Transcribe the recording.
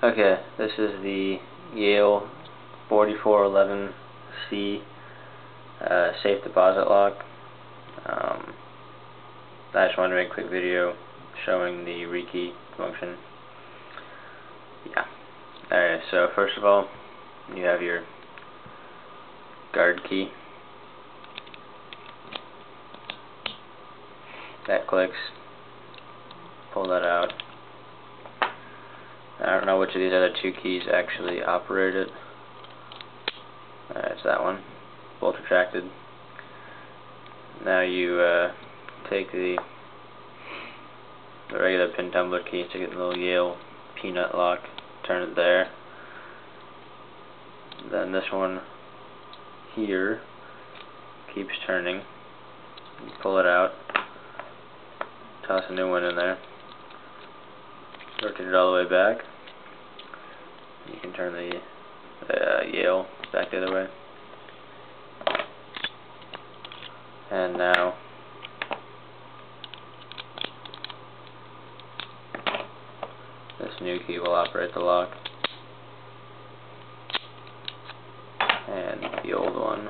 Okay, this is the Yale 4411C safe deposit lock. I just wanted to make a quick video showing the Rekey function. Yeah. Alright, so first of all, you have your guard key. That clicks. Pull that out. I don't know which of these other two keys actually operate it. It's that one. Both retracted. Now you take the regular pin tumbler key, stick it in the little Yale peanut lock, turn it there. Then this one here keeps turning. You pull it out, toss a new one in there, rotate it all the way back. You can turn the Yale back the other way. And now this new key will operate the lock, and the old one